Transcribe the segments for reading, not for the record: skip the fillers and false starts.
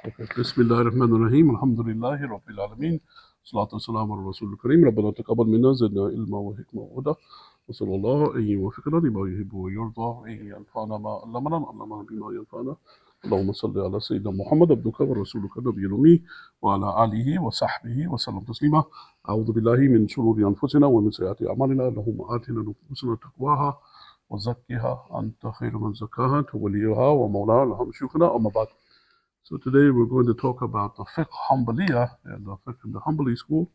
Okay. بسم الله الرحمن الرحيم الحمد لله رب العالمين الصلاة والسلام على الرسول الكريم ربنا تقبل منا زدنا علما وحكمة وهدى وصلى الله أن يوفقنا لما يحب ويرضى وأن ينفعنا ما علمنا بما ينفعنا اللهم صل على سيدنا محمد عبدك ورسولك النبي الأمي وعلى آله وصحبه وسلم تسليما. أعوذ بالله من شرور أنفسنا ومن سيئات أعمالنا اللهم آتنا نفوسنا تقواها وزكها أنت خير من زكاها أنت وليها ومولاها اللهم شيوخنا أما بعد. So today we're going to talk about the fiqh Hanbaliya and the fiqh in the Hanbali school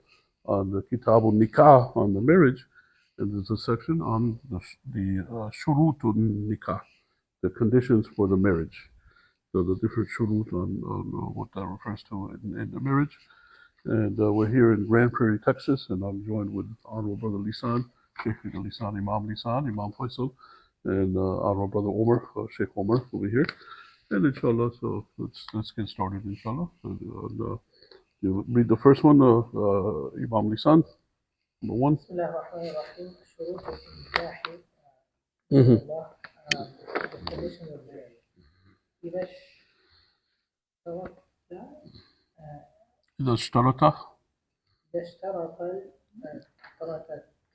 on the Kitab al-Nikah on the marriage, and there's a section on the shurut al-Nikah, the conditions for the marriage. So the different shurut on what that refers to in the marriage. And we're here in Grand Prairie, Texas, and I'm joined with Honorable Brother Lisan, Sheikh Lisan, Imam Faisal, and Honorable Brother Omar, Sheikh Omar over here. And inshallah, so let's get started, inshallah. So, you read the first one, Imam Lisan, number one. Bismillahirrahmanirrahim. Shurut al-Nikah. Mhm. The condition of marriage. إذا اشترط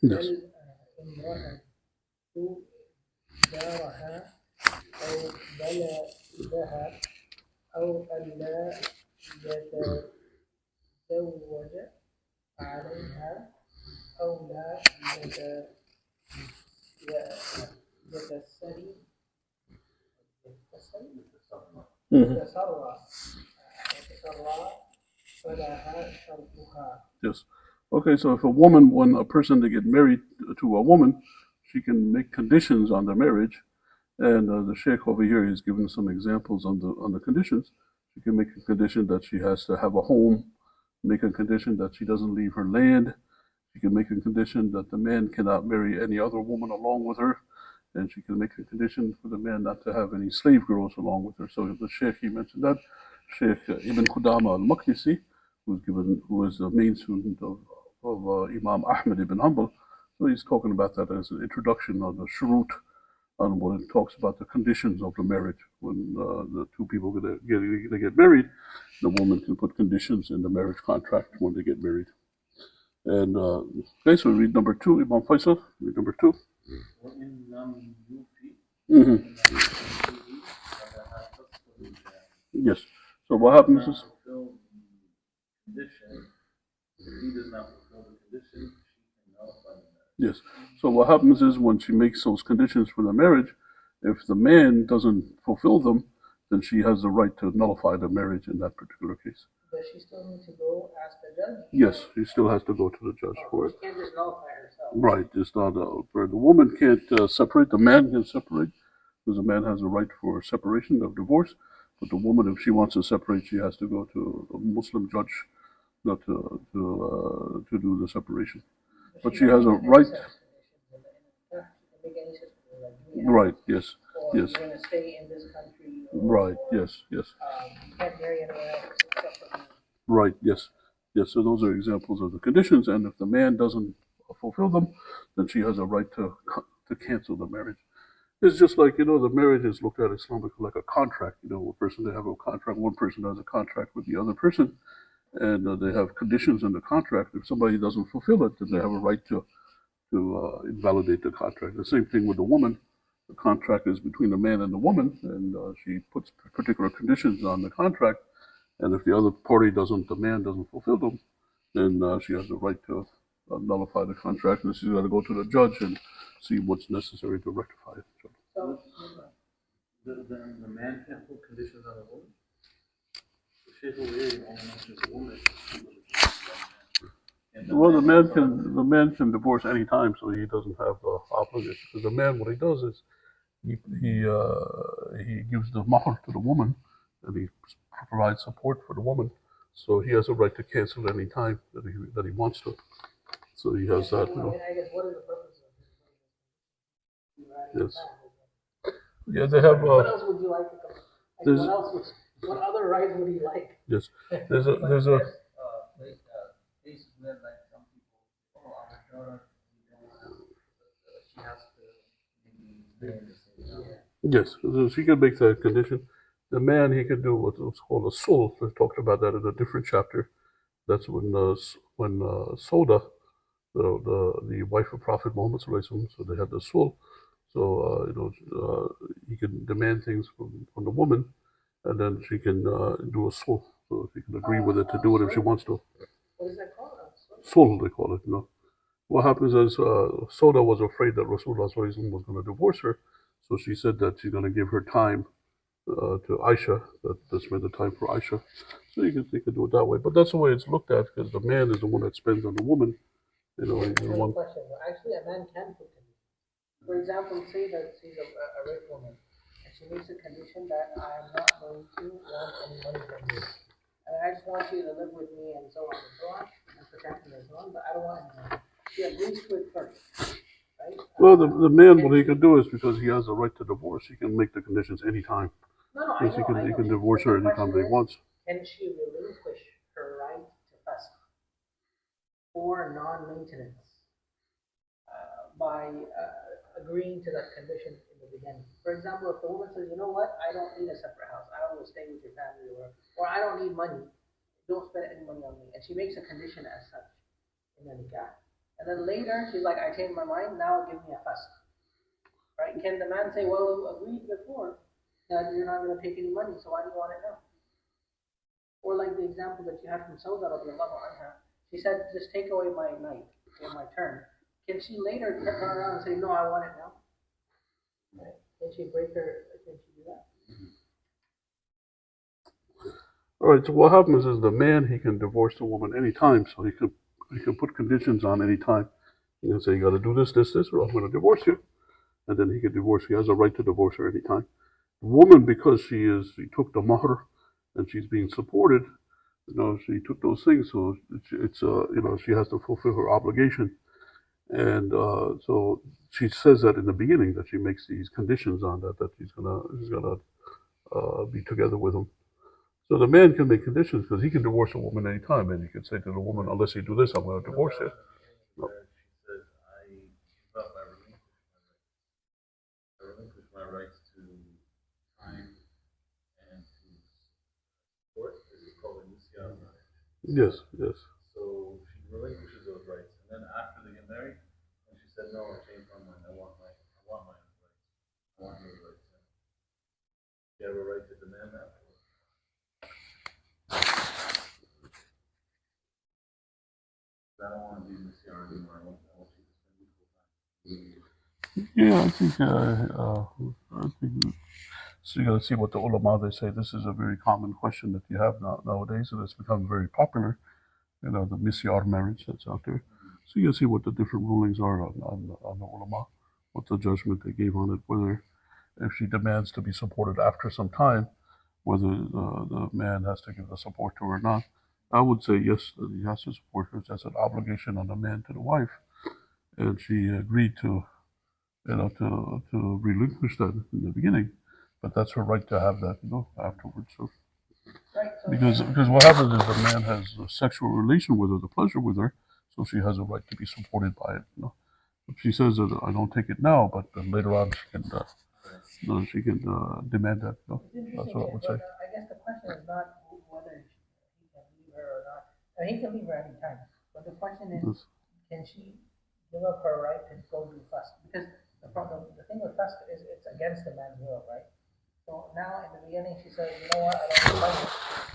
Yes. الامرأة دارها أو بلدها أو ألا يتزوج عليها أو لا يتسرى فلها شرطها. Yes. Okay, so if a woman, when a person to get married to a woman, she can make conditions on the marriage, and the sheikh over here is giving some examples on the conditions. She can make a condition that she has to have a home, make a condition that she doesn't leave her land. She can make a condition that the man cannot marry any other woman along with her, and she can make a condition for the man not to have any slave girls along with her. So the sheikh, he mentioned that, Sheikh Ibn Qudamah al-Maqdisi, who is the main student of Imam Ahmad Ibn Hanbal. So he's talking about that as an introduction on the shurut, on when it talks about the conditions of the marriage. When the two people get married, the woman can put conditions in the marriage contract when they get married. And okay, so read number two, Imam Faisal. Read number two. Yes. So what happens is, yes. So what happens is when she makes those conditions for the marriage, if the man doesn't fulfill them, then she has the right to nullify the marriage in that particular case. Does she still need to go ask the judge? Yes, she still has to go to the judge for it. She can't just nullify herself. Right. It's not where the woman can't separate. The man can separate because the man has a right for separation of divorce. But the woman, if she wants to separate, she has to go to a Muslim judge not to do the separation. But she has a right. Right. Yes. Or Yes. you're going to stay in this country. Right. Yes. Yes. You can't marry anyone else except for me. Right. Yes. Yes. So those are examples of the conditions, and if the man doesn't fulfill them, then she has a right to cancel the marriage. It's just like, the marriage is looked at Islamically like a contract. A person, they have a contract. One person has a contract with the other person, and they have conditions in the contract. If somebody doesn't fulfill it, then they have a right to invalidate the contract. The same thing with the woman. The contract is between the man and the woman, and she puts particular conditions on the contract. And if the other party the man doesn't fulfill them, then she has the right to nullify the contract, and she's got to go to the judge and see what's necessary to rectify it. So, the man can't put conditions on the woman? The Sheikh over here only mentions the woman. Well, the man can divorce any time, so he doesn't have the obligation. Because the man, what he does is he gives the mahr to the woman, and he provides support for the woman. So he has a right to cancel any time that he wants to. So he has that. I guess what is the purpose of this? Yes. Yeah, they have. What else would you like to come? What other rights would he like? Yes. There's a. Cases where like some people, our daughter, she has to maybe marry the same. Yes, so she can make that condition. the man, he can do what's called a sul. We talked about that in a different chapter. That's when Soda, the wife of Prophet Muhammad Sallallahu, so they had the sul. So he can demand things from the woman, and then she can do a sul. So she can agree with it to do it if she wants to. What is that called? Sul, they call it. What happens is Soda was afraid that Rasulullah Sallallahu was going to divorce her, so she said that she's going to give her time to Aisha, to spend the time for Aisha. So you can do it that way. But that's the way it's looked at, because the man is the one that spends on the woman. He's the one. Question. Actually, a man can put conditions. For example, say that she's a rich woman, and she makes a condition that I am not going to want any money from you. And I just want you to live with me and so on and so on, and protect me and so on, but I don't want any money. She agrees to it first, right? Well, the man, what he can do is, because he has the right to divorce, he can make the conditions anytime. No, Because he can divorce her anytime that he wants. Can she relinquish her right to fast for non-maintenance by agreeing to that condition in the beginning? For example, if the woman says, you know what, I don't need a separate house, I want to stay with your family, or I don't need money, don't spend any money on me, and she makes a condition as such in the nikah, and then later she's like, I changed my mind, now give me a fast. Right? Can the man say, well, you agreed before that you're not going to take any money, so why do you want it now? Or like the example that you had from Sauda radiallahu anha, she said, just take away my night or my turn. Can she later turn around and say, no, I want it now? Right? Can she break her? Can she do that? All right. So what happens is the man, he can divorce the woman anytime. So he can put conditions on any time. He can say, you got to do this, this, this, or I'm going to divorce you. And then he can divorce. He has a right to divorce her anytime. The woman, because she took the mahr and she's being supported, she took those things, so it's she has to fulfill her obligation. And so she says that in the beginning, that she makes these conditions on that she's gonna be together with him. So the man can make conditions, because he can divorce a woman anytime, and he can say to the woman, unless you do this, I'm going to divorce you. No. She says, I give up, I relinquish my rights to time and to support. Is it called a nisyan? Yes. So she relinquishes those rights, and then after they get married, and she said, no, I changed my mind. I want my own rights. I want those rights. Do you have a right to demand that? I don't want to be in this yard anymore. I want you to spend equal time. Yeah, I think so. You got to see what the ulama, they say. This is a very common question that you have nowadays, and it's become very popular. The misyar marriage that's out there. So you got to see what the different rulings are on the ulama, what the judgment they gave on it, whether if she demands to be supported after some time, whether the man has to give the support to her or not. I would say yes, that he has to support her. That's an obligation on the man to the wife, and she agreed to relinquish that in the beginning, but that's her right to have that afterwards. So. Right, Because what happens is the man has a sexual relation with her, the pleasure with her, so she has a right to be supported by it. If she says that I don't take it now, but then later on she can demand that. That's what I would say. I guess the question is not whether he can leave her or not. I mean, he can leave her any time. But the question is, can she give up her right to go do fast? Because the thing with fast is it's against the man's will, right? So now in the beginning she says, you know what, I don't need money.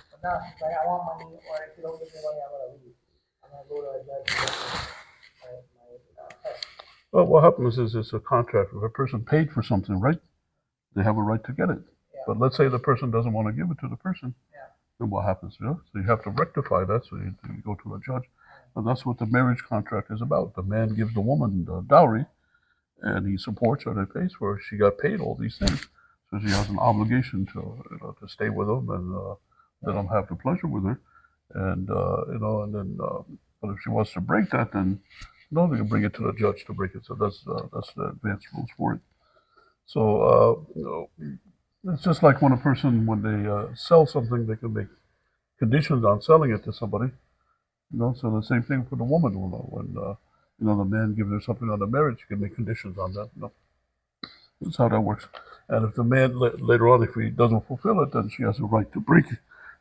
But now she's like, I want money, or if you don't give me money, I'm gonna leave. I'm gonna go to a judge and get my test. Well, what happens is it's a contract. If a person paid for something, right, they have a right to get it. Yeah. But let's say the person doesn't want to give it to the person. Yeah. Then what happens? So you have to rectify that. So you go to a judge. And that's what the marriage contract is about. The man gives the woman the dowry, and he supports her and he pays for her. She got paid all these things, so she has an obligation to stay with him and let him have the pleasure with her. And and then but if she wants to break that, then they can bring it to the judge to break it. So that's the advanced rules for it. So it's just like when they sell something, they can make conditions on selling it to somebody. So the same thing for the woman. When the man gives her something on the marriage, you can make conditions on that. That's how that works. And if the man later on, if he doesn't fulfill it, then she has a right to break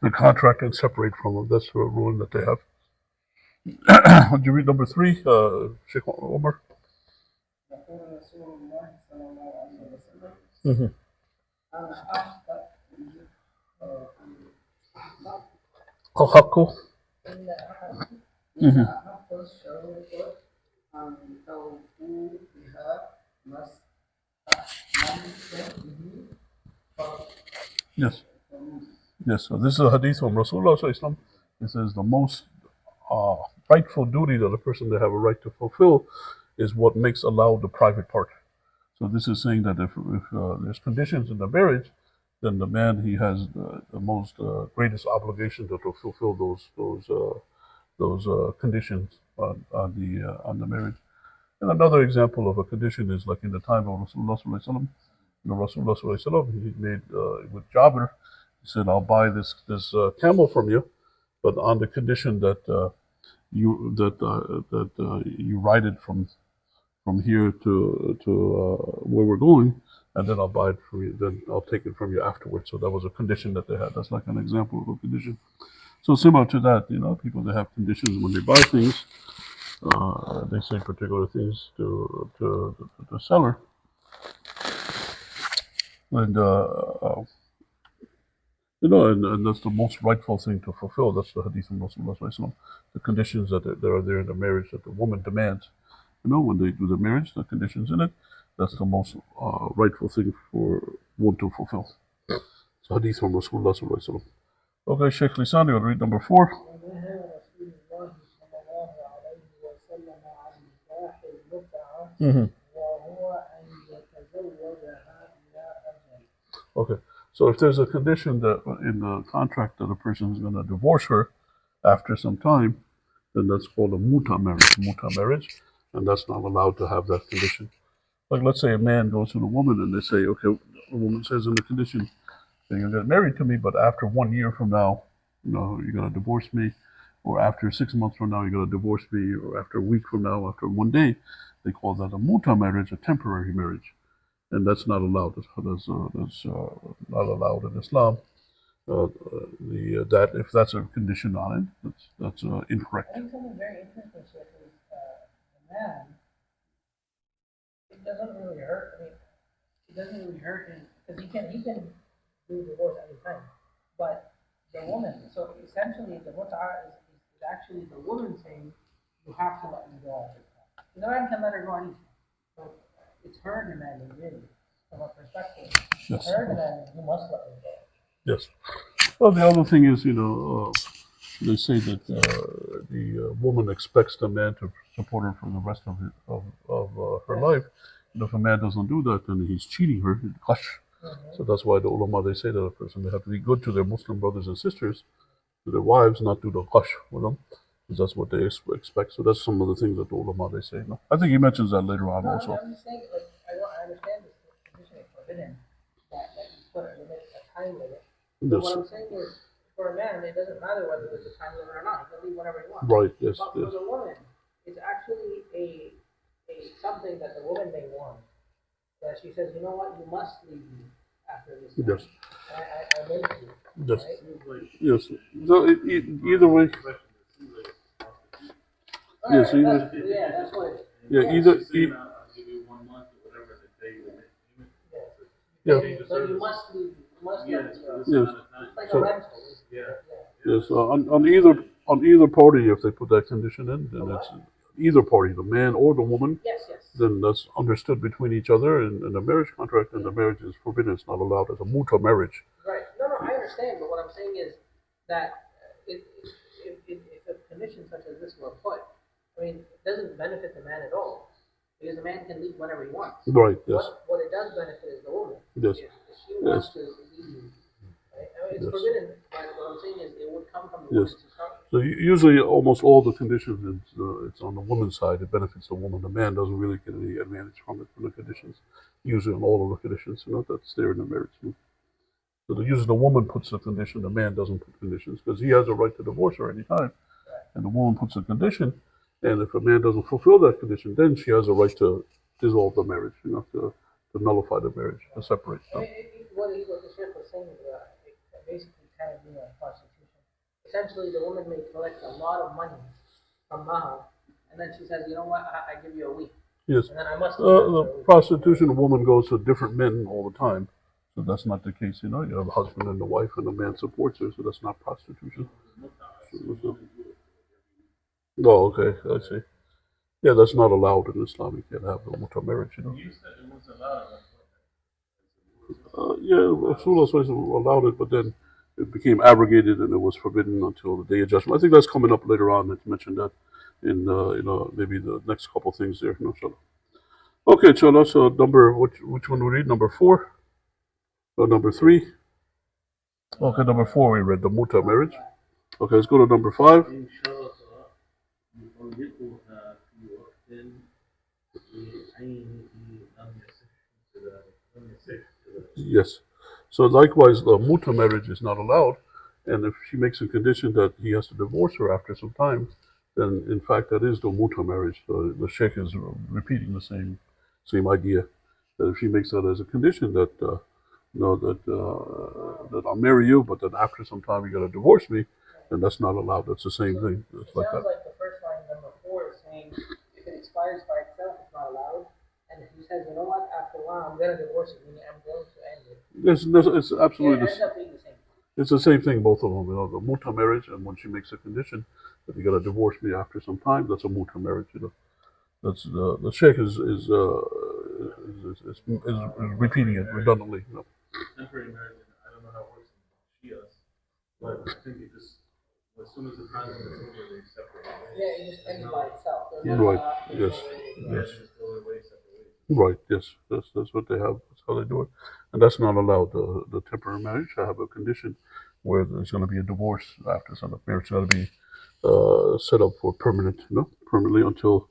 the contract and separate from him. That's the ruling that they have. Would you read number 3, Sheikh Omar? يقول رسول الله صلى الله عليه وسلم Mm-hmm. أنا أحقق Al-Haqqu. إن أحد Mhm. أحق الشروط أن توفوا بها ما استحللت به Yes. Yes. So this is a hadith from Rasulullah Sallallahu Alaihi Wasallam. It says the most rightful duty that a person they have a right to fulfill is what makes allowed the private part. So this is saying that if there's conditions in the marriage, then the man he has the most greatest obligation to fulfill those conditions on the marriage. And another example of a condition is like in the time of Rasulullah Sallallahu Alaihi Wasallam. Rasulullah Sallallahu Alaihi Wasallam, he made with Jabir, he said, "I'll buy this camel from you, but on the condition that you ride it from here to where we're going, and then I'll buy it from you. Then I'll take it from you afterwards." So that was a condition that they had. That's like an example of a condition. So similar to that, people that have conditions when they buy things, they say particular things to the seller, and and that's the most rightful thing to fulfill. That's the hadith of Rasulullah Sallallahu Alaihi Wasallam. The conditions that are there in the marriage that the woman demands. When they do the marriage, the conditions in it, that's the most rightful thing for one to fulfill. It's a hadith from Rasulullah Sallallahu Alaihi Wasallam. Okay, Sheikh Lisani, will read number 4. Mm-hmm. Okay, so if there's a condition that in the contract that a person is going to divorce her after some time, then that's called a muta marriage, and that's not allowed to have that condition. Like, let's say a man goes to the woman and they say, okay, the woman says in the condition, you're going to get married to me, but after 1 year from now, you're going to divorce me, or after 6 months from now, you're going to divorce me, or after a week from now, after 1 day. They call that a muta marriage, a temporary marriage, and that's not allowed. That's not allowed in Islam. That if that's a condition on it, that's incorrect. I think something very interesting, Sheikh, is the man. It doesn't really hurt. I mean, it doesn't really hurt him because he can do divorce at any time. But the woman, so essentially, the mut'a is actually the woman saying, "You have to let me go." The man can let her go anytime. So it's her demanding, really, from a perspective. Yes. Her demanding, you must let me go. Yes. Well, the other thing is, they say that the woman expects the man to support her for the rest of her life. And if a man doesn't do that, then he's cheating her. So that's why the ulama, they say that a person, they have to be good to their Muslim brothers and sisters, to their wives, not do the qash with them, because that's what they expect. So that's some of the things that the ulama, they say. No? I think he mentions that later on also. I'm just saying, I understand this condition is forbidden, that you put a limit, a time limit. But what I'm saying is, for a man, it doesn't matter whether there's a time limit or not. He can leave whenever he wants. Right, yes. But for the woman, it's actually a something that the woman may want. That she says, you know what, you must leave me after this time. Yes. I make you. Yes. Right? Yes. So either way. Yes. Yeah, that's what it is. Yeah. Either. I'll give you 1 month or whatever the day you make. Yeah. So you must leave. You must let me go. Yes. It's like So, a rental. yes. On either party, if they put that condition in, then it's either party, the man or the woman. Yes. Then that's understood between each other in a marriage contract, and the marriage is forbidden. It's not allowed as a muta marriage. Right. No, I understand, but what I'm saying is that if a condition such as this were put, I mean, it doesn't benefit the man at all, because the man can leave whenever he wants. Right. Yes. What it does benefit is the woman. Yes. If she wants to leave, right? I mean, it's forbidden, but what I'm saying is it would come from the woman to start. So usually, almost all the conditions, it's on the woman's side. It benefits the woman. The man doesn't really get any advantage from the conditions. Usually, on all of the conditions, that's there in the marriage. So usually the woman puts the condition. The man doesn't put conditions because he has a right to divorce her anytime, and the woman puts a condition. And if a man doesn't fulfill that condition, then she has a right to dissolve the marriage. To to nullify the marriage, to separate them. What the Sheikh was saying is basically kind of doing a prostitution. Essentially, the woman may collect a lot of money from Mahar, and then she says, you know what, I give you a week. Yes. And then I must The prostitution woman goes to different men all the time. So that's not the case, you know. You have a husband and a wife, and the man supports her, so that's not prostitution. Oh, okay, I see. Yeah, that's not allowed in Islam. You can't have a muta marriage, you know. You said it was allowed. Yeah, Rasulullah allowed it, but then it became abrogated and it was forbidden until the day of judgment. I think that's coming up later on. Let's mention that in maybe the next couple things there. No, inshallah. Okay, inshallah. So which one we read? Number 4 or number 3? Okay, number 4 we read the muta marriage. Okay, let's go to number 5. إن شرط يطلقها في وقت بعينه لم يصح كذلك. Yes. So likewise, the muta marriage is not allowed, and if she makes a condition that he has to divorce her after some time, then in fact that is the muta marriage. So the sheikh is repeating the same idea, that if she makes that as a condition that that I'll marry you, but then after some time you got to divorce me, then that's not allowed. That's the same thing. It's like sounds that. like the first line, number 4, is saying if it expires by itself, it's not allowed. And if he says, you know what, after a while, I'm going to divorce it, meaning I'm going to end it. It's absolutely It ends up being the same. It's the same thing, both of them. You know, the muta marriage, and when she makes a condition that you got to divorce me after some time, that's a muta marriage. You know, that's the sheikh is repeating it redundantly. You know. Temporary marriage, I don't know how it works in Shias, but I think it just, as soon as the time is over, they separate. Yeah, it just ends by itself. Right. Yes. Yes. Just go away separately. Right. Yes. That's what they have. That's how they do it, and that's not allowed. The temporary marriage. I have a condition where there's going to be a divorce after some of marriage. It's got to be set up for permanently until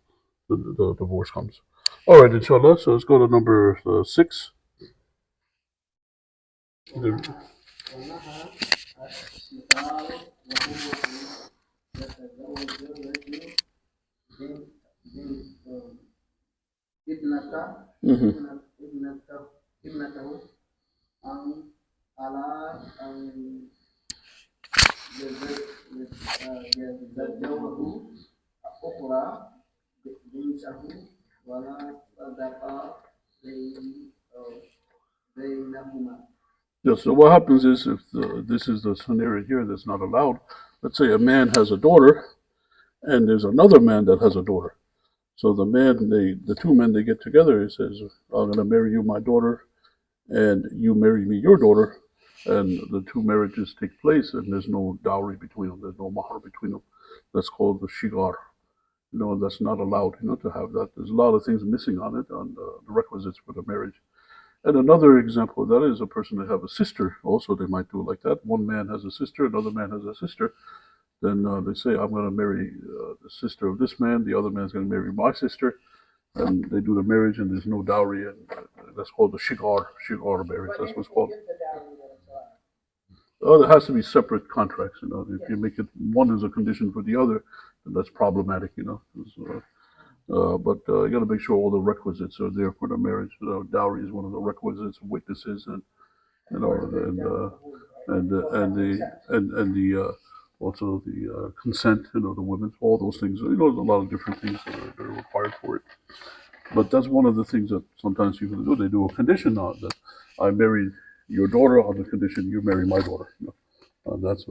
the divorce comes. All right, inshallah. So let's go to number 6. ونهى الشطار وهو يتزوج الرجل ابنته على أن يتزوج أخرى بنته ولا صدق بينهما. Yes, so what happens is if this is the scenario here that's not allowed, let's say a man has a daughter and there's another man that has a daughter. So the two men, they get together. He says, I'm going to marry you my daughter and you marry me your daughter. And the two marriages take place and there's no dowry between them. There's no mahar between them. That's called the shigar. You know, that's not allowed, to have that. There's a lot of things missing on it, on the requisites for the marriage. And another example of that is a person that have a sister. Also, they might do it like that. One man has a sister, another man has a sister. Then they say, I'm going to marry the sister of this man. The other man's going to marry my sister. And they do the marriage, and there's no dowry. And that's called the shigar marriage. That's what's called. Oh, there has to be separate contracts. If you make it one is a condition for the other, then that's problematic. But you got to make sure all the requisites are there for the marriage. Dowry is one of the requisites, witnesses, and also the consent. The women, all those things. There's a lot of different things that are required for it. But that's one of the things that sometimes people do. They do a condition on that. I married your daughter on the condition you marry my daughter. That's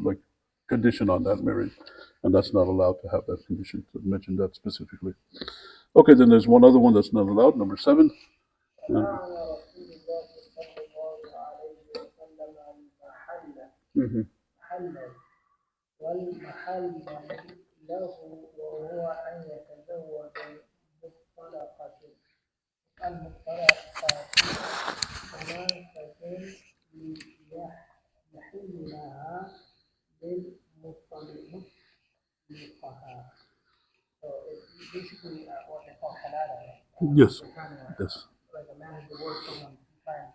like condition on that marriage, and that's not allowed to have that condition. To mention that specifically. Okay, then there's one other one that's not allowed. Number 7. So it's basically what they call halala. Yes. Yes. Like a man divorced someone 2 times,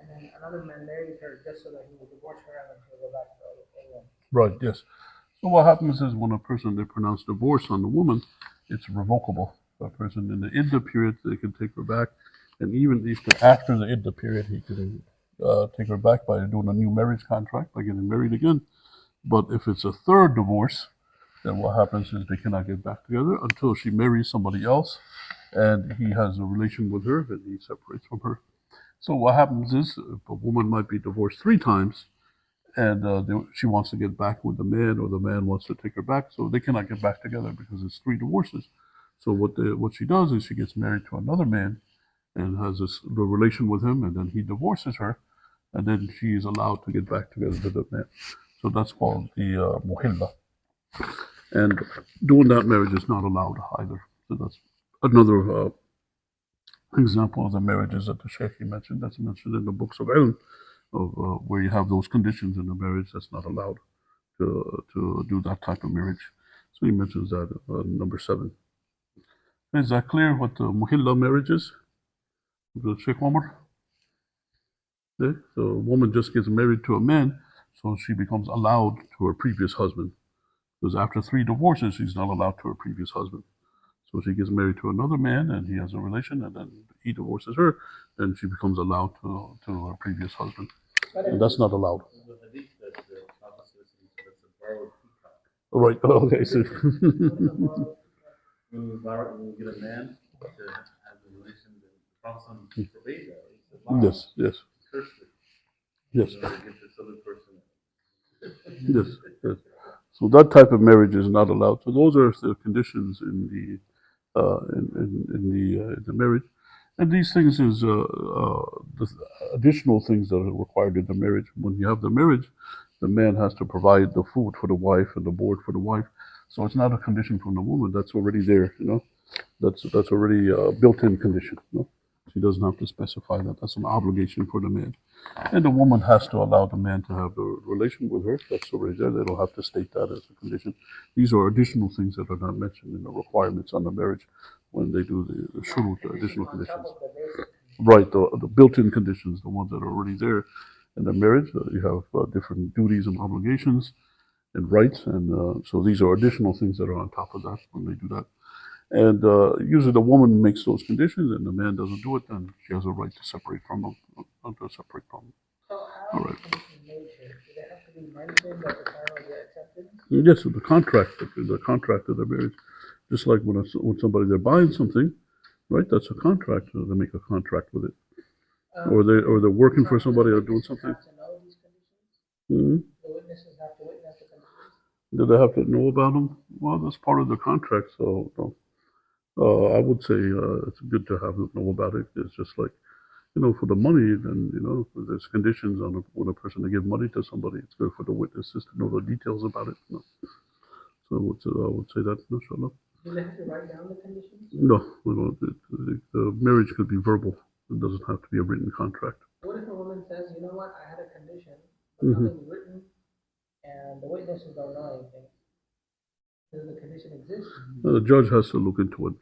and then another man marries her just so that he will divorce her and then she'll go back to England. Right. Yes. So what happens is when a person they pronounce divorce on the woman, it's revocable. a person in the iddah period, they can take her back, and even if after the iddah period, he can take her back by doing a new marriage contract, by getting married again. But if it's a third divorce, then what happens is they cannot get back together until she marries somebody else, and he has a relation with her, and he separates from her. So what happens is a woman might be divorced 3 times, and she wants to get back with the man, or the man wants to take her back, so they cannot get back together because it's 3 divorces. So what she does is she gets married to another man and has the relation with him, and then he divorces her, and then she is allowed to get back together with the man. So that's called the muhilla. And doing that marriage is not allowed either. So that's another example of the marriages that the Sheikh mentioned. That's mentioned in the books of ilm, of where you have those conditions in the marriage that's not allowed to do that type of marriage. So he mentions that number 7. Is that clear what the muhilla marriage is? The Sheikh Omar? Okay. So a woman just gets married to a man, so she becomes allowed to her previous husband. Because after 3 divorces, she's not allowed to her previous husband. So she gets married to another man, and he has a relation, and then he divorces her, and she becomes allowed to her previous husband. And that's not allowed. The hadith that the Prophet says that's a borrowed peacock. Right. Okay. So When you get a man to have the relation, the Prophet forbade that. He said, wow, yes, yes, cursed it. yes, To get this other person. yes, yes. So that type of marriage is not allowed. So those are the conditions in the in the marriage, and these things is the additional things that are required in the marriage. When you have the marriage, the man has to provide the food for the wife and the board for the wife. So it's not a condition from the woman. That's already there. That's already a built-in condition. She doesn't have to specify that. That's an obligation for the man. And the woman has to allow the man to have a relation with her. That's already there. They don't have to state that as a condition. These are additional things that are not mentioned in the requirements on the marriage when they do the shurut, the additional conditions. Right, the built-in conditions, the ones that are already there in the marriage. You have different duties and obligations and rights, and so these are additional things that are on top of that when they do that. And usually the woman makes those conditions, and the man doesn't do it, then she has a right to separate from him. To separate from him. So how All right. is conditions made here? Do they have to be mentioned at the time of the acceptance? Yes, so the contract of the marriage, just like when somebody they're buying something, right? That's a contract. So they make a contract with it, or they're working for somebody or doing something. Have to know these conditions? Mm-hmm. The witnesses have to witness the conditions? Do they have to know about them? Well, that's part of the contract. So I would say it's good to have them know about it. It's just like, for the money, then, there's conditions on when a person to give money to somebody. It's good for the witnesses to know the details about it. So I would say that, inshallah. Do they have to write down the conditions? No, the marriage could be verbal. It doesn't have to be a written contract. What if a woman says, you know what, I had a condition, but nothing's written, and the witnesses don't know anything? Does the condition exist? The judge has to look into it,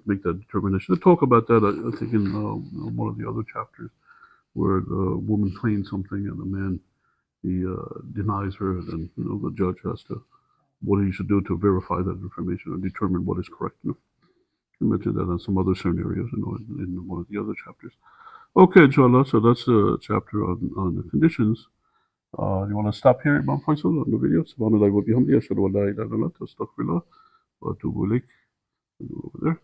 make that determination. They talk about that, I think, in one of the other chapters, where the woman claims something and the man he denies her. Then the judge has to what he should do to verify that information and determine what is correct. I mentioned that in some other scenarios, in one of the other chapters. Okay, inshallah. So that's the chapter on the conditions. You want to stop here, Imam Faisal, on the video? Subhanallah wa bihamdi, ashhadu an la ilaha illa anta, astaghfirullah wa atubu ilayk. Over there.